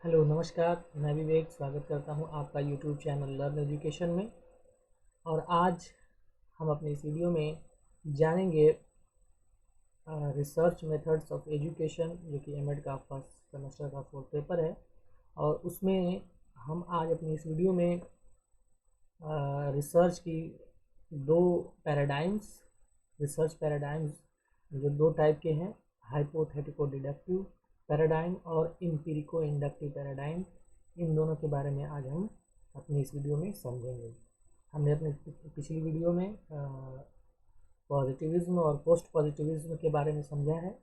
Hello नमस्कार, मैं विवेक स्वागत करता हूं आपका यूट्यूब चैनल लर्न एजुकेशन में। और आज हम अपने इस वीडियो में जानेंगे रिसर्च मेथड्स ऑफ एजुकेशन, जो कि एमएड का फर्स्ट सेमेस्टर का फोर्थ पेपर है। और उसमें हम आज अपनी इस वीडियो में रिसर्च की दो पैराडाइम्स रिसर्च पैराडाइम्स जो दो टाइप के हैं, हाइपोथेटिको डिडक्टिव पैराडाइम और इम्पीरिको इंडक्टिव पैराडाइम, इन दोनों के बारे में आज हम अपनी इस वीडियो में समझेंगे। हमने अपने पिछली वीडियो में पॉजिटिविज्म और पोस्ट पॉजिटिविज्म के बारे में समझा है,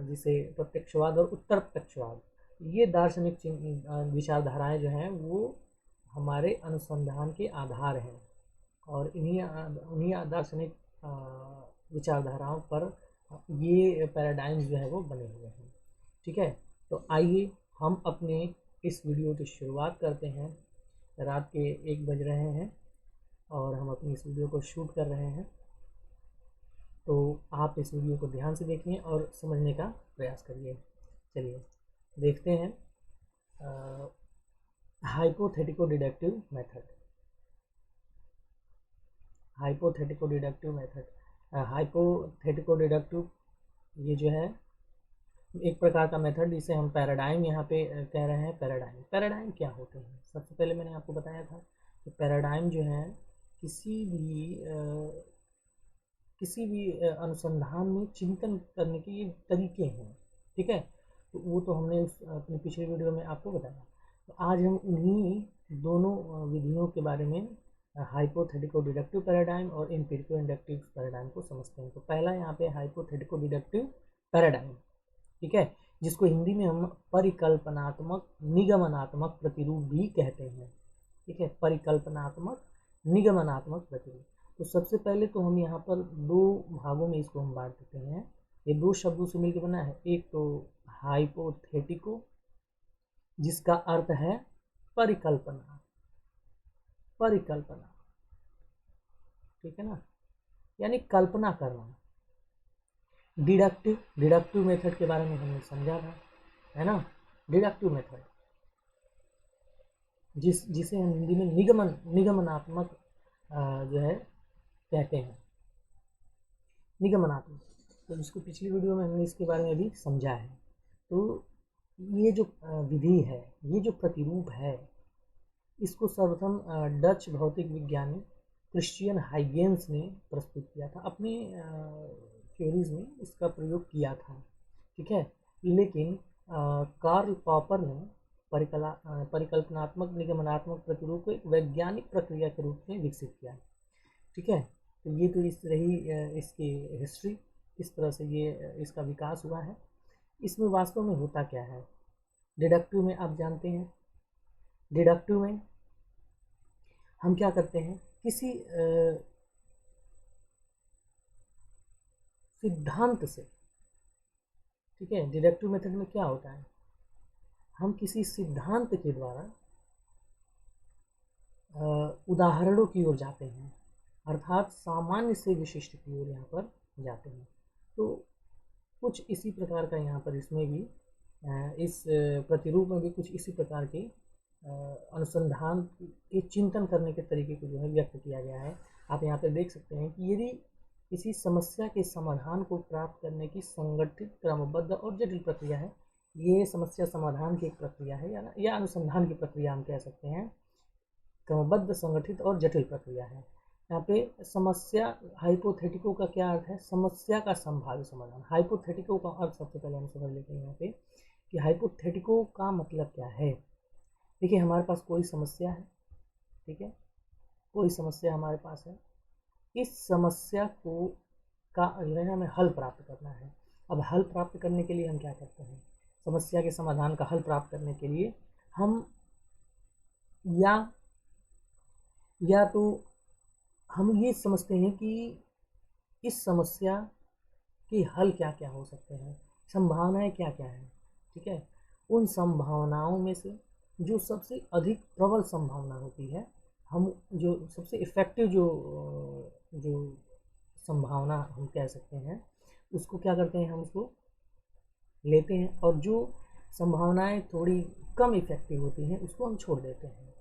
जिसे प्रत्यक्षवाद और उत्तर प्रत्यक्षवाद, ये दार्शनिक विचारधाराएं जो हैं वो हमारे अनुसंधान के आधार हैं और उन्हीं दार्शनिक विचारधाराओं पर ये पैराडाइम्स जो है वो बने हुए हैं। ठीक है, तो आइए हम अपने इस वीडियो की शुरुआत करते हैं। रात के 1 बज रहे हैं और हम अपनी इस वीडियो को शूट कर रहे हैं, तो आप इस वीडियो को ध्यान से देखिए और समझने का प्रयास करिए। चलिए देखते हैं हाइपोथेटिको डिडक्टिव मेथड। हाइपोथेटिको डिडक्टिव ये जो है एक प्रकार का मेथड, जिसे हम पैराडाइम यहाँ पे कह रहे हैं। पैराडाइम क्या होते हैं? सबसे पहले मैंने आपको बताया था कि पैराडाइम जो है किसी भी अनुसंधान में चिंतन करने के ये तरीके हैं। ठीक है, तो वो तो हमने अपनी पिछली वीडियो में आपको बताया। तो आज हम उन्हीं दोनों विधियों के बारे में, हाइपोथेटिको डिडक्टिव पैराडाइम और एम्पिरिको इंडक्टिव पैराडाइम को समझते हैं। तो पहला यहाँ पे हाइपोथेटिको डिडक्टिव पैराडाइम, ठीक है, जिसको हिंदी में हम परिकल्पनात्मक निगमनात्मक प्रतिरूप भी कहते हैं। ठीक है, परिकल्पनात्मक निगमनात्मक प्रतिरूप। तो सबसे पहले तो हम यहाँ पर दो भागों में इसको हम बांट देते हैं। ये दो शब्दों से मिलकर बना है। एक तो हाइपोथेटिको, जिसका अर्थ है परिकल्पना, ठीक है ना, यानी कल्पना करना। डिडक्टिव मेथड के बारे में हमने समझा था, है ना। डिडक्टिव मेथड जिसे हम हिंदी में निगमनात्मक जो है कहते हैं, निगमनात्मक। तो जिसको पिछली वीडियो में हमने इसके बारे में भी समझा है। तो ये जो विधि है, ये जो प्रतिरूप है, इसको सर्वप्रथम डच भौतिक विज्ञानी क्रिश्चियन हाइगेंस ने प्रस्तुत किया था, अपने थ्योरीज में इसका प्रयोग किया था। ठीक है, लेकिन कार्ल पॉपर ने परिकल्पनात्मक निगमनात्मक प्रतिरूप को एक वैज्ञानिक प्रक्रिया के रूप में विकसित किया। ठीक है, तो ये तो इस रही इसकी हिस्ट्री, किस तरह से ये इसका विकास हुआ है। इसमें वास्तव में होता क्या है? डिडक्टिव में आप जानते हैं, डिडक्टिव में हम क्या करते हैं, किसी सिद्धांत से, ठीक है, डिडक्टिव मेथड में क्या होता है, हम किसी सिद्धांत के द्वारा उदाहरणों की ओर जाते हैं, अर्थात सामान्य से विशिष्ट की ओर यहाँ पर जाते हैं। तो कुछ इसी प्रकार का यहाँ पर इसमें भी इस प्रतिरूप में भी कुछ इसी प्रकार के अनुसंधान के चिंतन करने के तरीके को जो है व्यक्त किया गया है। आप यहाँ पर देख सकते हैं कि यदि किसी समस्या के समाधान को प्राप्त करने की संगठित, क्रमबद्ध और जटिल प्रक्रिया है, ये समस्या समाधान की एक प्रक्रिया है या अनुसंधान की प्रक्रिया हम कह सकते हैं, क्रमबद्ध, संगठित और जटिल प्रक्रिया है। यहाँ पे समस्या, हाइपोथेटिको का क्या अर्थ है? समस्या का संभाव्य समाधान। हाइपोथेटिको का अर्थ सबसे पहले हम समझ लेते हैं यहाँ पे कि हाइपोथेटिको का मतलब क्या है। देखिए, हमारे पास कोई समस्या है, ठीक है, कोई समस्या हमारे पास है। इस समस्या को का जो है हमें हल प्राप्त करना है। अब हल प्राप्त करने के लिए हम क्या करते हैं? समस्या के समाधान का हल प्राप्त करने के लिए हम या तो हम ये समझते हैं कि इस समस्या के हल क्या क्या हो सकते हैं, संभावनाएं क्या क्या हैं। ठीक है, उन संभावनाओं में से जो सबसे अधिक प्रबल संभावना होती है, हम जो सबसे इफ़ेक्टिव जो संभावना हम कह सकते हैं, उसको क्या करते हैं, हम उसको लेते हैं। और जो संभावनाएं थोड़ी कम इफेक्टिव होती हैं उसको हम छोड़ देते हैं।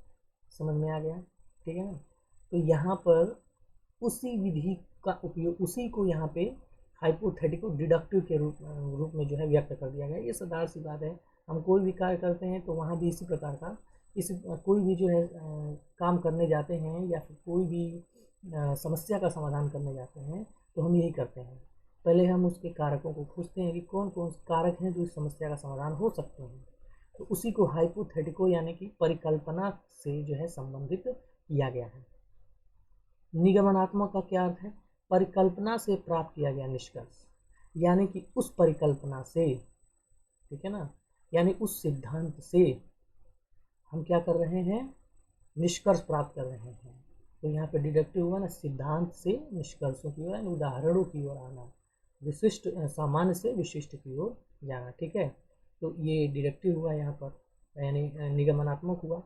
समझ में आ गया? ठीक है ना। तो यहाँ पर उसी विधि का उपयोग, उसी को यहाँ पे हाइपोथेटिको डिडक्टिव के रूप में जो है व्यक्त कर दिया गया। ये साधारण सी बात है, हम कोई भी कार्य करते हैं तो वहाँ भी इसी प्रकार का कोई भी जो है काम करने जाते हैं या फिर कोई भी समस्या का समाधान करने जाते हैं तो हम यही करते हैं, पहले हम उसके कारकों को खोजते हैं कि कौन कौन से कारक हैं जो इस समस्या का समाधान हो सकते हैं। तो उसी को हाइपोथेटिको यानी कि परिकल्पना से जो है संबंधित किया गया है। निगमनात्मक का क्या अर्थ है? परिकल्पना से प्राप्त किया गया निष्कर्ष, यानी कि उस परिकल्पना से, ठीक है ना, यानी उस सिद्धांत से हम क्या कर रहे हैं? निष्कर्ष प्राप्त कर रहे हैं। तो यहाँ पे डिडक्टिव हुआ ना, सिद्धांत से निष्कर्षों की ओर, उदाहरणों की ओर आना, विशिष्ट सामान्य से विशिष्ट की ओर जाना। ठीक है, तो ये डिडक्टिव हुआ यहाँ पर, यानी निगमनात्मक हुआ।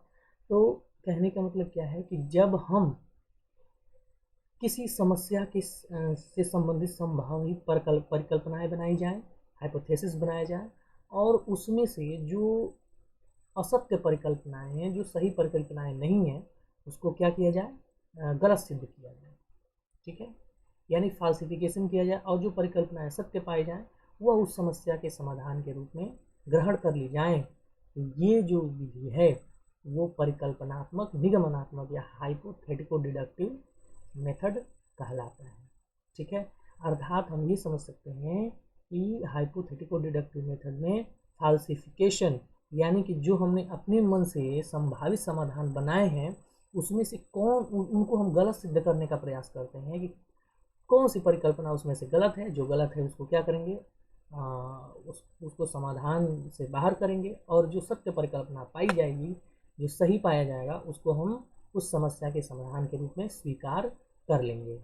तो कहने का मतलब क्या है कि जब हम किसी समस्या के से संबंधित संभावित परिकल्पनाएं बनाई जाए, हाइपोथेसिस बनाया जाए, और उसमें से जो असत्य परिकल्पनाएं हैं, जो सही परिकल्पनाएं नहीं हैं, उसको क्या किया जाए? गलत सिद्ध किया जाए। ठीक है, यानी फाल्सिफिकेशन किया जाए, और जो परिकल्पनाएं सत्य पाई जाए वह उस समस्या के समाधान के रूप में ग्रहण कर ली जाए। तो ये जो विधि है वो परिकल्पनात्मक निगमनात्मक या हाइपोथेटिको डिडक्टिव मेथड कहलाता है। ठीक है, अर्थात हम ये समझ सकते हैं कि हाइपोथेटिको डिडक्टिव मेथड में फाल्सिफिकेशन, यानी कि जो हमने अपने मन से संभावित समाधान बनाए हैं उसमें से उनको हम गलत सिद्ध करने का प्रयास करते हैं कि कौन सी परिकल्पना उसमें से गलत है। जो गलत है उसको क्या करेंगे? उसको समाधान से बाहर करेंगे, और जो सत्य परिकल्पना पाई जाएगी, जो सही पाया जाएगा, उसको हम उस समस्या के समाधान के रूप में स्वीकार कर लेंगे।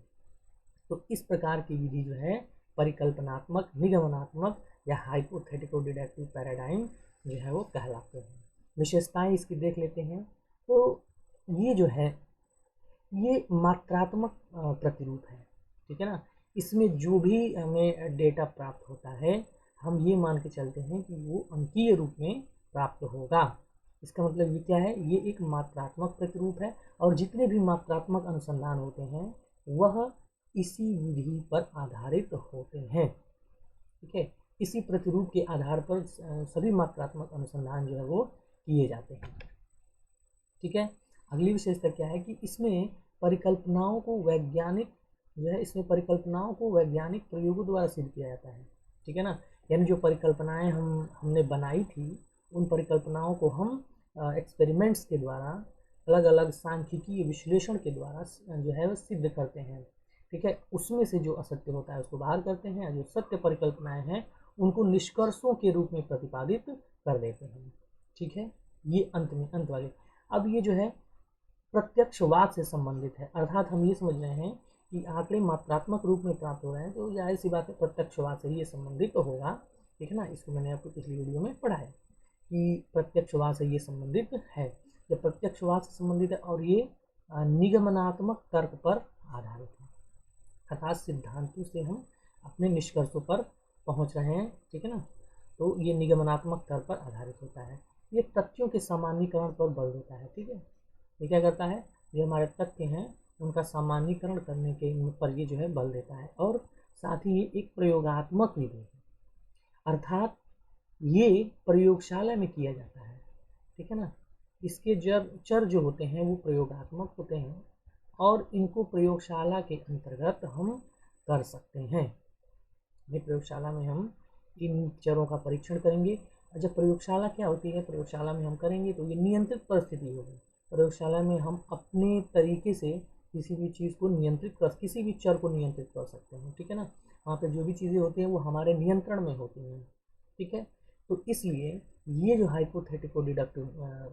तो इस प्रकार की विधि जो है परिकल्पनात्मक निगमनात्मक या हाइपोथेटिको डिडक्टिव पैराडाइम जो है वो कहलाते हैं। विशेषताएं इसकी देख लेते हैं। तो ये जो है ये मात्रात्मक प्रतिरूप है। ठीक है ना, इसमें जो भी हमें डेटा प्राप्त होता है हम ये मान के चलते हैं कि वो अंकीय रूप में प्राप्त होगा। इसका मतलब ये क्या है? ये एक मात्रात्मक प्रतिरूप है, और जितने भी मात्रात्मक अनुसंधान होते हैं वह इसी विधि पर आधारित होते हैं। ठीक है, इसी प्रतिरूप के आधार पर सभी मात्रात्मक अनुसंधान जो है वो किए जाते हैं। ठीक है, अगली विशेषता क्या है कि इसमें परिकल्पनाओं को वैज्ञानिक प्रयोगों द्वारा सिद्ध किया जाता है। ठीक है ना, यानी जो परिकल्पनाएं हमने बनाई थी उन परिकल्पनाओं को हम एक्सपेरिमेंट्स के द्वारा, अलग अलग सांख्यिकीय विश्लेषण के द्वारा जो है वो सिद्ध करते हैं। ठीक है, उसमें से जो असत्य होता है उसको बाहर करते हैं, जो सत्य परिकल्पनाएं हैं उनको निष्कर्षों के रूप में प्रतिपादित कर देते हैं। ठीक है, ये अंत वाले। अब ये जो है प्रत्यक्षवाद से संबंधित है, अर्थात हम ये समझ रहे हैं कि आंकड़े मात्रात्मक रूप में प्राप्त हो रहे हैं तो जाहिर सी बात है प्रत्यक्षवाद से ही ये संबंधित तो होगा। ठीक है ना, इसको मैंने आपको पिछली वीडियो में पढ़ा है कि प्रत्यक्षवाद से ये संबंधित है। जब प्रत्यक्षवाद से संबंधित है और ये निगमनात्मक तर्क पर आधारित है, अर्थात सिद्धांतों से हम अपने निष्कर्षों पर पहुंच रहे हैं। ठीक है ना, तो ये निगमनात्मक तर्क पर आधारित होता है। ये तथ्यों के सामान्यीकरण पर बल देता है। ठीक है, ये क्या करता है? जो हमारे तथ्य हैं उनका सामान्यीकरण करने के पर ये जो है बल देता है, और साथ ही ये एक प्रयोगात्मक विधि है, अर्थात ये प्रयोगशाला में किया जाता है। ठीक है ना, इसके चर जो होते हैं वो प्रयोगात्मक होते हैं, और इनको प्रयोगशाला के अंतर्गत हम कर सकते हैं। ये प्रयोगशाला में हम इन चरों का परीक्षण करेंगे। जब प्रयोगशाला क्या होती है, प्रयोगशाला में हम करेंगे तो ये नियंत्रित परिस्थिति होगी। प्रयोगशाला में हम अपने तरीके से किसी भी चीज़ को किसी भी चर को नियंत्रित कर सकते हैं। ठीक है ना, वहाँ पे जो भी चीज़ें होती हैं वो हमारे नियंत्रण में होती हैं। ठीक है, तो इसलिए ये जो हाइपोथेटिको डिडक्टिव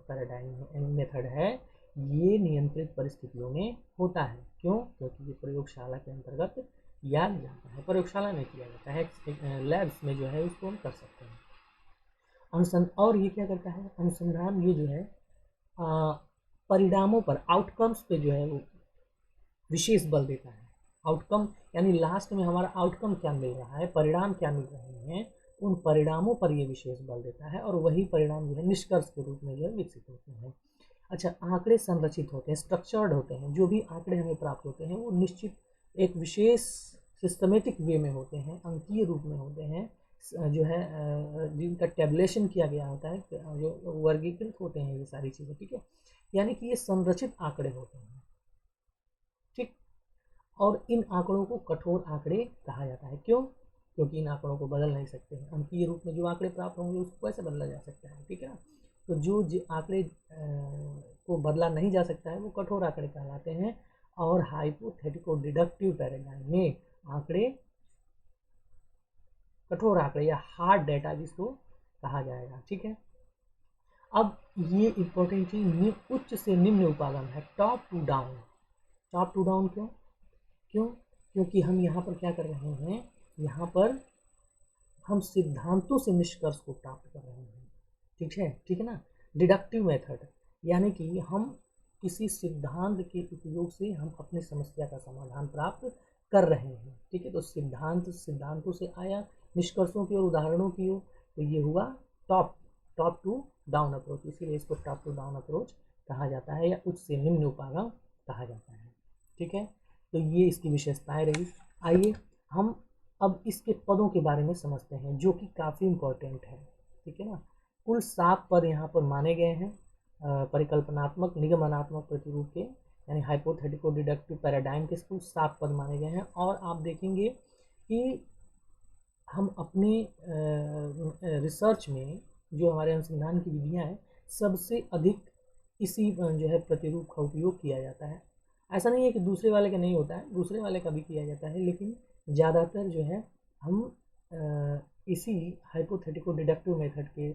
पैराडाइम मेथड है ये नियंत्रित परिस्थितियों में होता है। क्यों? क्योंकि ये प्रयोगशाला के अंतर्गत किया जाता है, प्रयोगशाला में किया जाता है, लैब्स में जो है उसको हम कर सकते हैं। और ये क्या करता है? अनुसंधान ये जो है परिणामों पर, आउटकम्स पे जो है वो विशेष बल देता है। आउटकम यानी लास्ट में हमारा आउटकम क्या मिल रहा है, परिणाम क्या मिल रहे हैं, उन परिणामों पर ये विशेष बल देता है और वही परिणाम जो है निष्कर्ष के रूप में जो है विकसित होते हैं। अच्छा, आंकड़े संरचित होते हैं, स्ट्रक्चर्ड होते हैं। जो भी आंकड़े हमें प्राप्त होते हैं वो निश्चित एक विशेष सिस्टमेटिक वे में होते हैं, अंकीय रूप में होते हैं, जो है जिनका टेबुलेशन किया गया होता है, जो वर्गीकृत होते हैं ये सारी चीज़ें, ठीक है। यानी कि ये संरचित आंकड़े होते हैं, ठीक। और इन आंकड़ों को कठोर आंकड़े कहा जाता है। क्यों? क्योंकि इन आंकड़ों को बदल नहीं सकते हैं। अंकीय रूप में जो आंकड़े प्राप्त होंगे उसको कैसे बदला जा सकता है, ठीक है ना। तो जो आंकड़े को बदला नहीं जा सकता है वो कठोर आंकड़े कहलाते हैं। और हाइपोथेटिको डिडक्टिव पैराडाइम में आंकड़े, कठोर आंकड़े या हार्ड डेटा जिसको कहा जाएगा, ठीक है। अब ये इंपॉर्टेंट चीज, उच्च से निम्न उपागम है, top to down. Top to down क्यों? क्यों? क्योंकि हम यहाँ पर क्या कर रहे हैं, यहाँ पर हम सिद्धांतों से निष्कर्ष को प्राप्त कर रहे हैं, ठीक है ना। डिडक्टिव मेथड, यानी कि हम किसी सिद्धांत के उपयोग से हम अपनी समस्या का समाधान प्राप्त कर रहे हैं, ठीक है। तो सिद्धांतों से आया, निष्कर्षों की और उदाहरणों की ओर, तो ये हुआ टॉप टू डाउन अप्रोच। इसीलिए इसको टॉप टू डाउन अप्रोच कहा जाता है या उच्च से निम्न उपागम कहा जाता है, ठीक है। तो ये इसकी विशेषताएं रही। आइए हम अब इसके पदों के बारे में समझते हैं, जो कि काफ़ी इम्पोर्टेंट है, ठीक है ना। कुल 7 पद यहाँ पर माने गए हैं परिकल्पनात्मक निगमनात्मक प्रतिरूप के, यानी हाइपोथेटिको डिडक्टिव पैराडाइम के कुल 7 पद माने गए हैं। और आप देखेंगे कि हम अपने रिसर्च में जो हमारे अनुसंधान की विधियाँ हैं, सबसे अधिक इसी जो है प्रतिरूप का उपयोग किया जाता है। ऐसा नहीं है कि दूसरे वाले का नहीं होता है, दूसरे वाले का भी किया जाता है, लेकिन ज़्यादातर जो है हम इसी हाइपोथेटिको डिडक्टिव मेथड के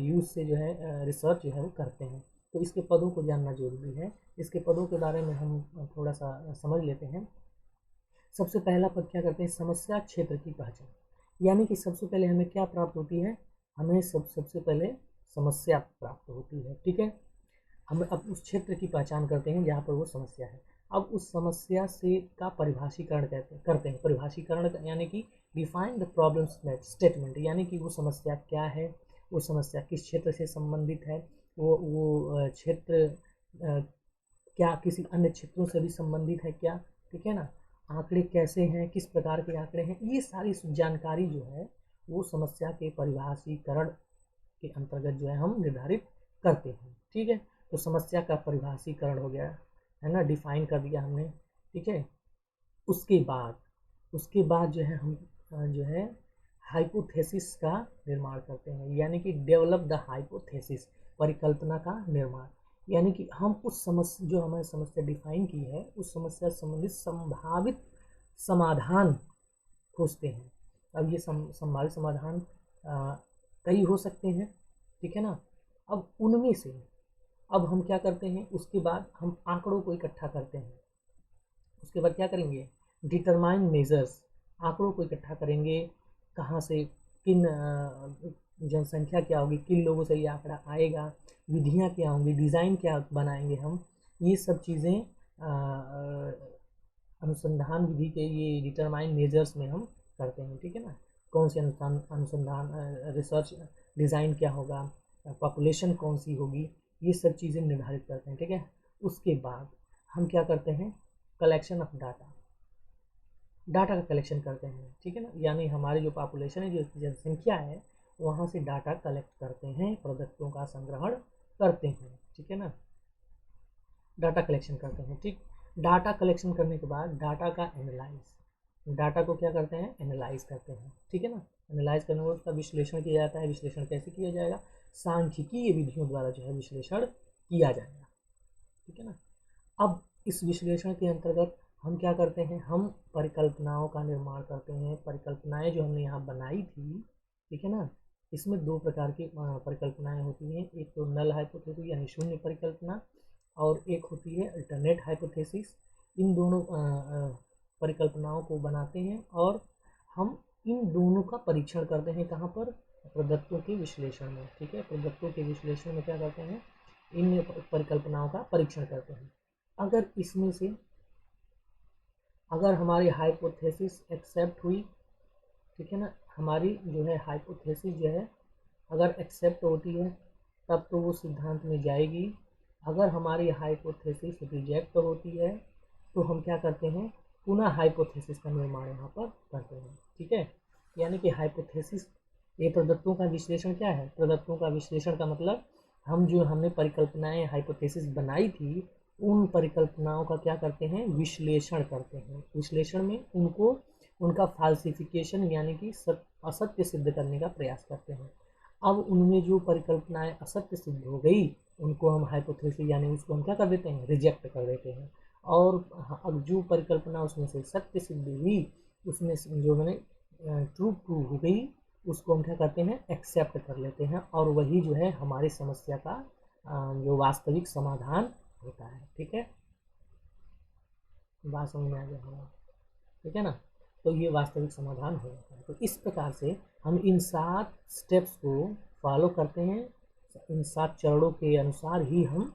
यूज़ से जो है रिसर्च जो है वो करते हैं। तो इसके पदों को जानना जरूरी है। इसके पदों के बारे में हम थोड़ा सा समझ लेते हैं। सबसे पहला पद क्या करते हैं, समस्या क्षेत्र की पहचान। यानी कि सबसे पहले हमें क्या प्राप्त होती है, हमें सबसे पहले समस्या प्राप्त होती है, ठीक है। हम अब उस क्षेत्र की पहचान करते हैं जहाँ पर वो समस्या है। अब उस समस्या से का परिभाषीकरण करते हैं। परिभाषीकरण यानी कि डिफाइन द प्रॉब्लम स्टेटमेंट, यानी कि वो समस्या क्या है, वो समस्या किस क्षेत्र से संबंधित है, वो क्षेत्र क्या किसी अन्य क्षेत्रों से भी संबंधित है क्या, ठीक है ना। आंकड़े कैसे हैं, किस प्रकार के आंकड़े हैं, ये सारी जानकारी जो है वो समस्या के परिभाषीकरण के अंतर्गत जो है हम निर्धारित करते हैं, ठीक है। तो समस्या का परिभाषीकरण हो गया है ना, डिफाइन कर दिया हमने, ठीक है। उसके बाद जो है हम जो है हाइपोथेसिस का निर्माण करते हैं, यानी कि डेवलप द हाइपोथेसिस, परिकल्पना का निर्माण। यानी कि हम उस समस्या, जो हमारी समस्या डिफाइन की है, उस समस्या से संबंधित संभावित समाधान खोजते हैं। अब ये संभावित समाधान कई हो सकते हैं, ठीक है ना। अब उनमें से अब हम क्या करते हैं, उसके बाद हम आंकड़ों को इकट्ठा करते हैं। उसके बाद क्या करेंगे, डिटरमाइन मेजर्स, आंकड़ों को इकट्ठा करेंगे, कहाँ से किन जनसंख्या क्या होगी, किन लोगों से ये आंकड़ा आएगा, विधियाँ क्या होंगी, डिज़ाइन क्या बनाएंगे हम, ये सब चीज़ें अनुसंधान विधि के ये डिटरमाइन मेजर्स में हम करते हैं, ठीक है ना। कौन से अनुसंधान रिसर्च डिज़ाइन क्या होगा, पॉपुलेशन कौन सी होगी, ये सब चीज़ें निर्धारित करते हैं, ठीक है। उसके बाद हम क्या करते हैं, कलेक्शन ऑफ डाटा का कलेक्शन करते हैं, ठीक है ना। यानी हमारी जो पॉपुलेशन है, जो जनसंख्या है, वहाँ से डाटा कलेक्ट करते हैं, प्रोडक्टों का संग्रहण करते हैं, ठीक है ना। डाटा कलेक्शन करते हैं, ठीक। डाटा कलेक्शन करने के बाद डाटा का एनालाइज, डाटा को क्या करते हैं, एनालाइज करते हैं, ठीक है ना। एनालाइज करने के बाद उसका विश्लेषण किया जाता है। विश्लेषण कैसे किया जाएगा, सांख्यिकीय विधियों द्वारा जो है विश्लेषण किया जाएगा, ठीक है ना। अब इस विश्लेषण के अंतर्गत हम क्या करते हैं, हम परिकल्पनाओं का निर्माण करते हैं। परिकल्पनाएं जो हमने यहाँ बनाई थी, ठीक है ना, इसमें 2 प्रकार की परिकल्पनाएं होती हैं। एक तो नल हाइपोथेसिस यानी शून्य परिकल्पना, और एक होती है अल्टरनेट हाइपोथेसिस। इन दोनों परिकल्पनाओं को बनाते हैं और हम इन दोनों का परीक्षण करते हैं। कहाँ पर, प्रदत्तों के विश्लेषण में, ठीक है। प्रदत्तों के विश्लेषण में क्या करते हैं, इन परिकल्पनाओं का परीक्षण करते हैं। अगर इसमें से अगर हमारी हाइपोथेसिस एक्सेप्ट हुई, ठीक है ना। हमारी जो है हाइपोथेसिस जो है अगर एक्सेप्ट होती है तब तो वो सिद्धांत में जाएगी। अगर हमारी हाइपोथेसिस रिजेक्ट होती है तो हम क्या करते हैं, पुनः हाइपोथेसिस का निर्माण यहाँ पर करते हैं। ठीक है, यानी कि हाइपोथेसिस, ये प्रदत्तों का विश्लेषण क्या है, प्रदत्तों का विश्लेषण का मतलब हमने परिकल्पनाएं हाइपोथेसिस बनाई थी, उन परिकल्पनाओं का क्या करते हैं, विश्लेषण करते हैं। विश्लेषण में उनको उनका फाल्सिफिकेशन यानी कि असत्य सिद्ध करने का प्रयास करते हैं। अब उनमें जो परिकल्पनाएं असत्य सिद्ध हो गई उनको हम हाइपोथेसिस यानी उसको हम क्या कर देते हैं, रिजेक्ट कर देते हैं। और अब जो परिकल्पना उसमें से सत्य सिद्ध हुई, उसमें जो मैंने ट्रू प्रूव हो गई, उसको हम क्या करते हैं, एक्सेप्ट कर लेते हैं। और वही जो है हमारी समस्या का जो वास्तविक समाधान होता है। ठीक है, बात समझ में आ गया होगा। ठीक है ना, तो ये वास्तविक समाधान हो जाता है। तो इस प्रकार से हम इन 7 स्टेप्स को फॉलो करते हैं, इन 7 चरणों के अनुसार ही हम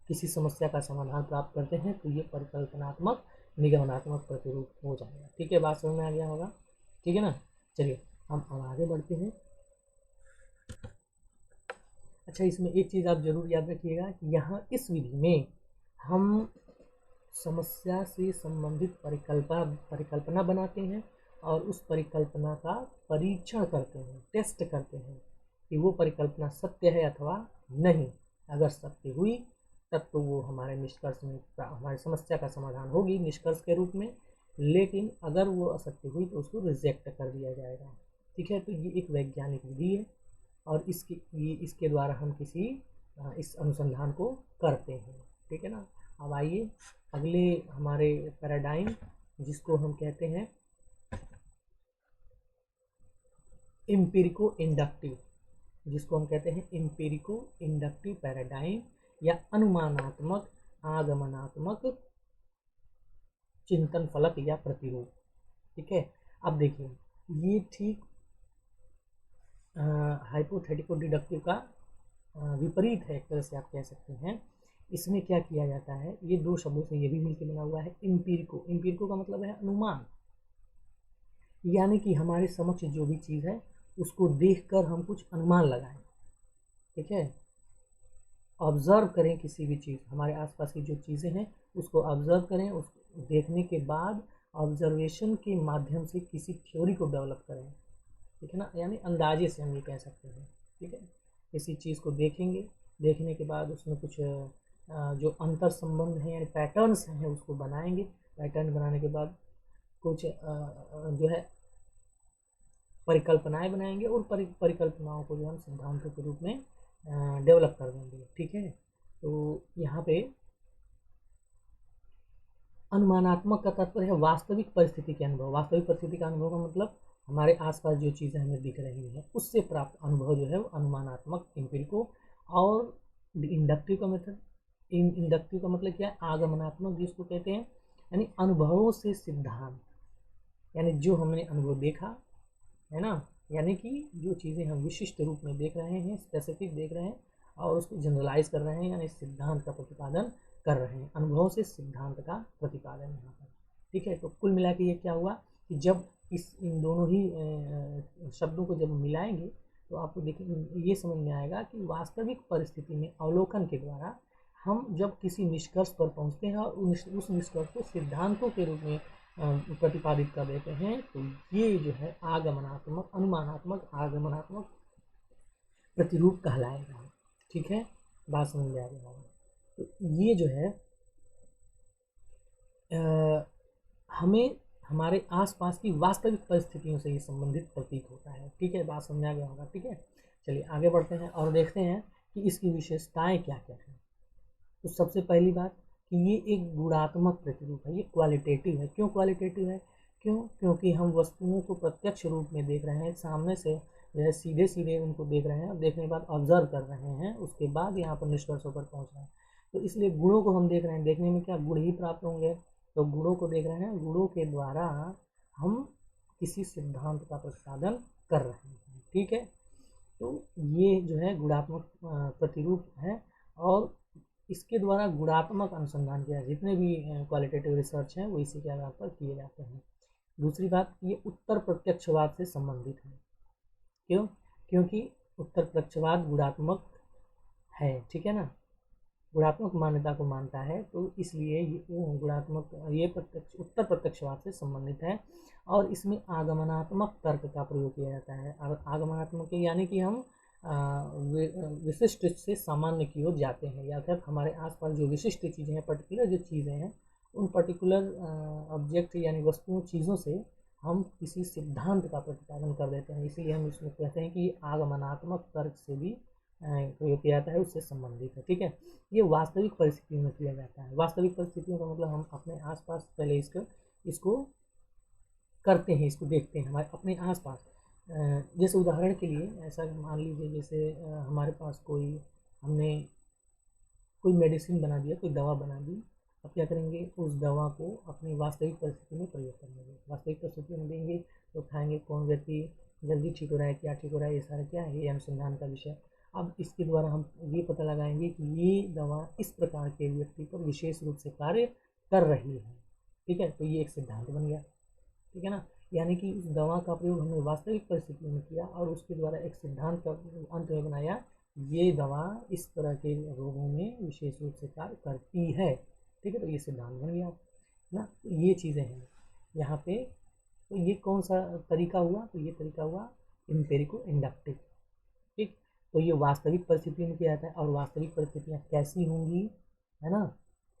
किसी समस्या का समाधान प्राप्त करते हैं। तो ये परिकल्पनात्मक निगमनात्मक प्रतिरूप हो जाएगा। ठीक है, बात समझ में आ गया होगा। ठीक है ना, चलिए हम अब आगे बढ़ते हैं। अच्छा, इसमें एक चीज़ आप जरूर याद रखिएगा कि यहाँ इस विधि में हम समस्या से संबंधित परिकल्पना बनाते हैं और उस परिकल्पना का परीक्षण करते हैं, टेस्ट करते हैं कि वो परिकल्पना सत्य है अथवा नहीं। अगर सत्य हुई तब तो वो हमारे निष्कर्ष में, हमारी समस्या का समाधान होगी निष्कर्ष के रूप में। लेकिन अगर वो असत्य हुई तो उसको रिजेक्ट कर दिया जाएगा। ठीक है, तो ये एक वैज्ञानिक विधि है और इसके द्वारा हम इस अनुसंधान को करते हैं। ठीक है ना। अब आइए अगले हमारे पैराडाइम, जिसको हम कहते हैं एम्पिरिको इंडक्टिव, जिसको हम कहते हैं एम्पिरिको इंडक्टिव पैराडाइम या अनुमानात्मक आगमनात्मक चिंतन फलक या प्रतिरूप। ठीक है, अब देखिए ये ठीक हाइपोथेटिको डिडक्टिव का विपरीत है, एक तरह से आप कह सकते हैं। इसमें क्या किया जाता है, ये 2 शब्दों से ये भी मिलकर बना हुआ है एम्पिरिको। एम्पिरिको का मतलब है अनुमान, यानी कि हमारे समक्ष जो भी चीज़ है उसको देखकर हम कुछ अनुमान लगाएं। ठीक है, ऑब्जर्व करें किसी भी चीज़, हमारे आसपास की जो चीज़ें हैं उसको ऑब्जर्व करें, उसको देखने के बाद ऑब्जर्वेशन के माध्यम से किसी थ्योरी को डेवलप करें। ठीक है ना, यानी अंदाजे से हम ये कह सकते हैं। ठीक है, किसी चीज़ को देखेंगे, देखने के बाद उसमें कुछ जो अंतर संबंध हैं यानी पैटर्न्स हैं उसको बनाएंगे। पैटर्न बनाने के बाद कुछ जो है परिकल्पनाएं बनाएंगे और परिकल्पनाओं को जो हम सिद्धांतों के रूप में डेवलप कर देंगे। ठीक है, तो यहाँ पे अनुमानात्मक का तात्पर्य है वास्तविक परिस्थिति के अनुभव। वास्तविक परिस्थिति का अनुभव का मतलब हमारे आसपास जो चीज़ें हमें दिख रही हैं उससे प्राप्त अनुभव जो है वो अनुमानात्मक एम्पिरिको। और इंडक्टिव का मेथड, इंडक्टिव का मतलब क्या है, आगमनात्मक जिसको कहते हैं, यानी अनुभवों से सिद्धांत, यानी जो हमने अनुभव देखा है ना, यानी कि जो चीज़ें हम विशिष्ट रूप में देख रहे हैं, स्पेसिफिक देख रहे हैं और उसको जनरलाइज कर रहे हैं, यानी सिद्धांत का प्रतिपादन कर रहे हैं। अनुभव से सिद्धांत का प्रतिपादन यहाँ पर। ठीक है, तो कुल मिला के ये क्या हुआ कि जब इन दोनों ही शब्दों को जब मिलाएंगे तो आपको देखिए ये समझ में आएगा कि वास्तविक परिस्थिति में अवलोकन के द्वारा हम जब किसी निष्कर्ष पर पहुँचते हैं और उस निष्कर्ष को सिद्धांतों के रूप में प्रतिपादित कर देते हैं, तो ये जो है आगमनात्मक अनुमानात्मक आगमनात्मक प्रतिरूप कहलाएगा। ठीक है, बात समझ में आ गया होगा। तो ये जो है हमें हमारे आसपास की वास्तविक परिस्थितियों से ही संबंधित प्रतीत होता है। ठीक है, बात समझ आ गया होगा। ठीक है, चलिए आगे बढ़ते हैं और देखते हैं कि इसकी विशेषताएं क्या क्या हैं। तो सबसे पहली बात कि ये एक गुणात्मक प्रतिरूप है, ये क्वालिटेटिव है। क्यों क्वालिटेटिव है, क्योंकि हम वस्तुओं को प्रत्यक्ष रूप में देख रहे हैं, सामने से जो है सीधे सीधे उनको देख रहे हैं और देखने के बाद ऑब्जर्व कर रहे हैं, उसके बाद यहाँ पर निष्कर्षों पर पहुँच रहे हैं। तो इसलिए गुणों को हम देख रहे हैं, देखने में क्या गुण ही प्राप्त होंगे, तो गुणों को देख रहे हैं, गुणों के द्वारा हम किसी सिद्धांत का प्रतिपादन कर रहे हैं। ठीक है, तो ये जो है गुणात्मक प्रतिरूप है और इसके द्वारा गुणात्मक अनुसंधान किया, जितने भी क्वालिटेटिव रिसर्च हैं वो इसी के आधार पर किए जाते हैं। दूसरी बात, ये उत्तर प्रत्यक्षवाद से संबंधित है। क्यों? क्योंकि उत्तर प्रत्यक्षवाद गुणात्मक है, ठीक है ना, गुणात्मक मान्यता को मानता है, तो इसलिए ये गुणात्मक, ये प्रत्यक्ष उत्तर प्रत्यक्षवाद से संबंधित है। और इसमें आगमनात्मक तर्क का प्रयोग किया जाता है। आगमनात्मक यानी कि हम विशिष्ट से सामान्य की ओर जाते हैं, या फिर हमारे आसपास जो विशिष्ट चीज़ें हैं, पर्टिकुलर जो चीज़ें हैं, उन पर्टिकुलर ऑब्जेक्ट यानी वस्तुओं चीज़ों से हम किसी सिद्धांत का प्रतिपादन कर देते हैं। इसीलिए हम इसमें कहते हैं कि आगमनात्मक तर्क से भी प्रयोग किया जाता है, उससे संबंधित है, ठीक है। ये वास्तविक परिस्थितियों में किया जाता है। वास्तविक परिस्थितियों का मतलब हम अपने आसपास पहले इसको करते हैं, इसको देखते हैं हमारे अपने आसपास। जैसे उदाहरण के लिए ऐसा मान लीजिए, जैसे हमारे पास हमने कोई मेडिसिन बना दिया, कोई दवा बना दी। अब क्या करेंगे, उस दवा को अपनी वास्तविक परिस्थिति में प्रयोग करेंगे, वास्तविक परिस्थिति में देंगे तो खाएंगे, कौन व्यक्ति जल्दी ठीक हो रहा है, क्या ठीक हो रहा है, ये सारा क्या है, ये अनुसंधान का विषय। अब इसके द्वारा हम ये पता लगाएंगे कि ये दवा इस प्रकार के व्यक्ति पर विशेष रूप से कार्य कर रही है, ठीक है। तो ये एक सिद्धांत बन गया, ठीक है ना। यानी कि उस दवा का प्रयोग हमने वास्तविक परिस्थितियों में किया और उसके द्वारा एक सिद्धांत का अंत में बनाया, ये दवा इस तरह के रोगों में विशेष रूप से कार्य करती है, ठीक है। तो ये सिद्धांत बन गया ना। ये चीज़ें हैं यहाँ पे। तो ये कौन सा तरीका हुआ, तो ये तरीका हुआ एम्पिरिको इंडक्टिव, ठीक। तो ये वास्तविक परिस्थितियों में किया जाता है, और वास्तविक परिस्थितियाँ कैसी होंगी, है ना,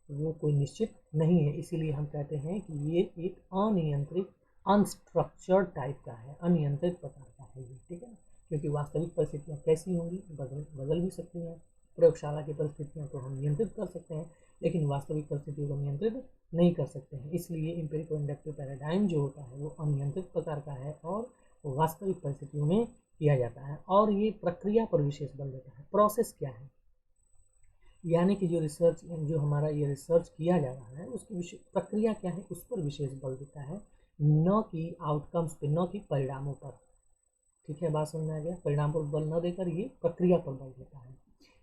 वो कोई निश्चित नहीं है। इसीलिए हम कहते हैं कि ये एक अनियंत्रित, अनस्ट्रक्चर्ड टाइप का है, अनियंत्रित प्रकार का है ये, ठीक है ना। क्योंकि वास्तविक परिस्थितियाँ कैसी होंगी, बदल भी सकती हैं। प्रयोगशाला की परिस्थितियाँ तो हम नियंत्रित कर सकते हैं, लेकिन वास्तविक परिस्थितियों को नियंत्रित नहीं कर सकते हैं। इसलिए एम्पिरिको इंडक्टिव पैराडाइम जो होता है वो अनियंत्रित प्रकार का है और वास्तविक परिस्थितियों में किया जाता है। और ये प्रक्रिया पर विशेष बल देता है। प्रोसेस क्या है, यानी कि जो हमारा ये रिसर्च किया जा रहा है उसकी प्रक्रिया क्या है, उस पर विशेष बल देता है, न कि आउटकम्स पे, न कि परिणामों पर, ठीक है। बात समझ में आ गया। परिणाम पर बल न देकर ये प्रक्रिया पर बल देता है।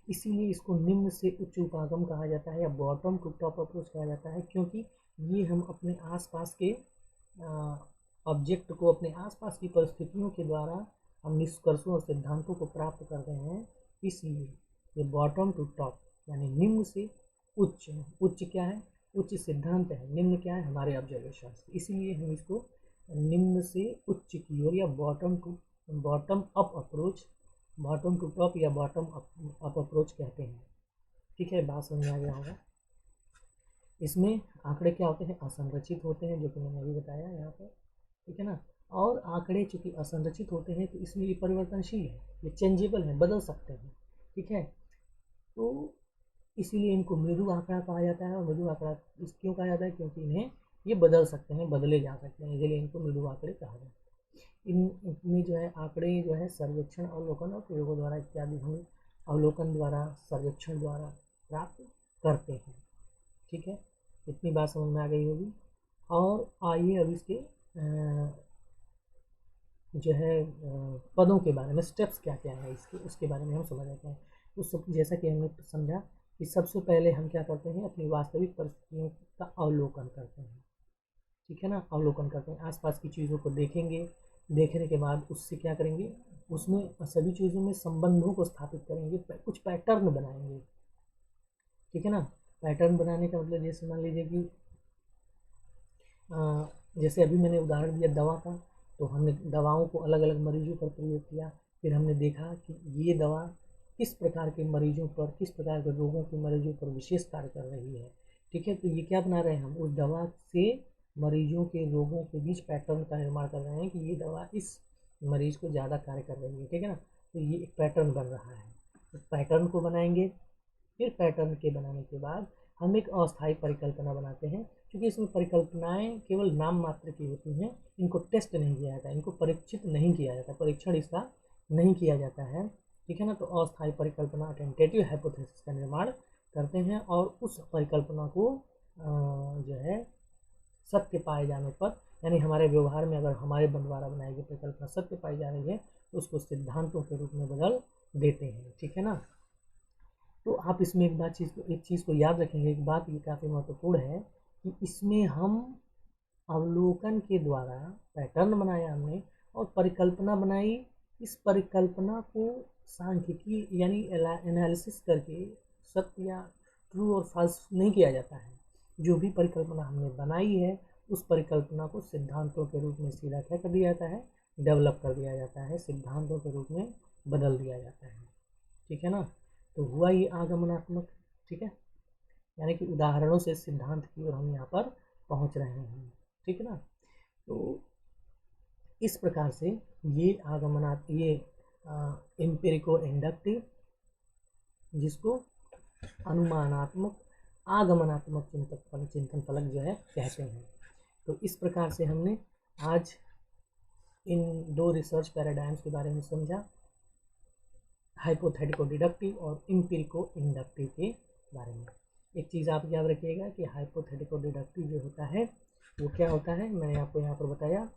इसीलिए इसको निम्न से उच्च उपागम कहा जाता है, या बॉटम टू टॉप अप्रोच कहा जाता है, क्योंकि ये हम अपने आसपास के ऑब्जेक्ट को, अपने आसपास की परिस्थितियों के द्वारा हम निष्कर्षों और सिद्धांतों को प्राप्त कर रहे हैं। इसलिए ये बॉटम टू टॉप यानी निम्न से उच्च। उच्च क्या है, उच्च सिद्धांत है, निम्न क्या है, हमारे ऑब्जर्वेशन। इसीलिए हम इसको निम्न से उच्च की ओर या bottom up approach, bottom to top या बॉटम अप अप्रोच कहते हैं, ठीक है। बात समझ में आ गया होगा। इसमें आंकड़े क्या होते हैं, असंरचित होते हैं, जो कि मैंने अभी बताया यहाँ पर, ठीक है ना। और आंकड़े चूंकि असंरचित होते हैं तो इसमें ये परिवर्तनशील है, ये चेंजेबल है, बदल सकते हैं, ठीक है। तो इसीलिए इनको मृदु आंकड़ा कहा जाता है। और मृदु आंकड़ा क्यों कहा जाता है, क्योंकि इन्हें ये बदल सकते हैं, बदले जा सकते हैं, इसलिए इनको मृदु आंकड़े कहा जाता है। इनमें जो है आंकड़े जो है सर्वेक्षण, अवलोकन और प्रयोगों द्वारा इत्यादि हम अवलोकन द्वारा, सर्वेक्षण द्वारा प्राप्त करते हैं, ठीक है। इतनी बात समझ में आ गई होगी। और आइए अब इसके जो है पदों के बारे में, स्टेप्स क्या क्या है इसके, उसके बारे में हम समझ लेते हैं। तो जैसा कि हमने समझा कि सबसे पहले हम क्या करते हैं, अपनी वास्तविक परिस्थितियों का अवलोकन करते हैं, ठीक है ना। अवलोकन करते हैं, आसपास की चीज़ों को देखेंगे, देखने के बाद उससे क्या करेंगे, उसमें सभी चीज़ों में संबंधों को स्थापित करेंगे, कुछ पैटर्न बनाएंगे, ठीक है ना। पैटर्न बनाने का मतलब जैसे मान लीजिए कि जैसे अभी मैंने उदाहरण दिया दवा का, तो हमने दवाओं को अलग अलग मरीजों पर प्रयोग किया, फिर हमने देखा कि ये दवा किस प्रकार के मरीजों पर, किस प्रकार के रोगों के मरीजों पर विशेष कार्य कर रही है, ठीक है। तो ये क्या बना रहे हैं, हम उस दवा से मरीजों के रोगों के बीच पैटर्न का निर्माण कर रहे हैं कि ये दवा इस मरीज को ज़्यादा कार्य कर रही है, ठीक है ना। तो ये एक पैटर्न बन रहा है। तो पैटर्न को बनाएंगे, फिर पैटर्न के बनाने के बाद हम एक अस्थायी परिकल्पना बनाते हैं, क्योंकि इसमें परिकल्पनाएं केवल नाम मात्र की होती हैं, इनको टेस्ट नहीं किया जाता, इनको परीक्षित नहीं किया जाता, परीक्षण इसका नहीं किया जाता है, ठीक है ना। तो अस्थायी परिकल्पना, टेंटेटिव हाइपोथेसिस का निर्माण करते हैं, और उस परिकल्पना को जो है सत्य पाए जाने पर, यानी हमारे व्यवहार में अगर हमारे द्वारा बनाई गई परिकल्पना सत्य पाई जा रही है तो उसको सिद्धांतों के रूप में बदल देते हैं, ठीक है ना। तो आप इसमें एक चीज़ को याद रखेंगे, एक बात ये काफ़ी महत्वपूर्ण है कि इसमें हम अवलोकन के द्वारा पैटर्न बनाया हमने और परिकल्पना बनाई। इस परिकल्पना को सांख्यिकी यानी एनालिसिस करके सत्य या ट्रू और फॉल्स नहीं किया जाता है। जो भी परिकल्पना हमने बनाई है उस परिकल्पना को सिद्धांतों के रूप में सीधा क्या कर दिया जाता है, डेवलप कर दिया जाता है, सिद्धांतों के रूप में बदल दिया जाता है। ठीक है ना। तो हुआ ये आगमनात्मक। ठीक है, यानी कि उदाहरणों से सिद्धांत की ओर हम यहाँ पर पहुँच रहे हैं। ठीक है ना। तो इस प्रकार से ये एम्पिरिको इंडक्टिव, जिसको अनुमानात्मक आगमनात्मक चिंतन फलक जो है कहते हैं। तो इस प्रकार से हमने आज इन दो रिसर्च पैराडाइम्स के बारे में समझा, हाइपोथेटिको डिडक्टिव और एम्पिरिको इंडक्टिव के बारे में। एक चीज़ आप याद रखिएगा कि हाइपोथेटिको डिडक्टिव जो होता है वो क्या होता है, मैंने आपको यहाँ पर बताया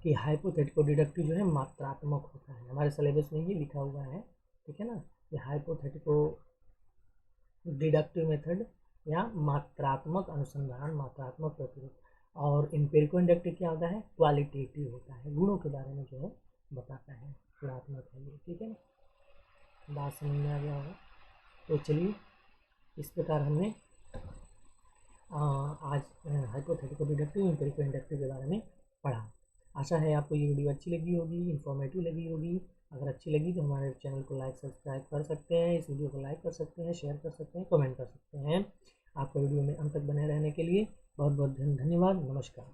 कि हाइपोथेटिको डिडक्टिव जो है मात्रात्मक होता है। हमारे सिलेबस में ये लिखा हुआ है। ठीक है ना। ये हाइपोथेटिको डिडक्टिव मेथड या मात्रात्मक अनुसंधान, मात्रात्मक प्रतिरूप, और एम्पिरिको इंडक्टिव क्या होता है, क्वालिटेटिव होता है, गुणों के बारे में जो है बताता है, गुणात्मक है ये। ठीक है ना, बात समझ में आ गया होगा। तो चलिए, इस प्रकार हमने आज हाइपोथेटिको डिडक्टिव, एम्पिरिको इंडक्टिव के बारे में पढ़ा। आशा है आपको ये वीडियो अच्छी लगी होगी, इन्फॉर्मेटिव लगी होगी। अगर अच्छी लगी तो हमारे चैनल को लाइक सब्सक्राइब कर सकते हैं, इस वीडियो को लाइक कर सकते हैं, शेयर कर सकते हैं, कमेंट कर सकते हैं। आपका वीडियो में अंत तक बने रहने के लिए बहुत बहुत धन्यवाद। नमस्कार।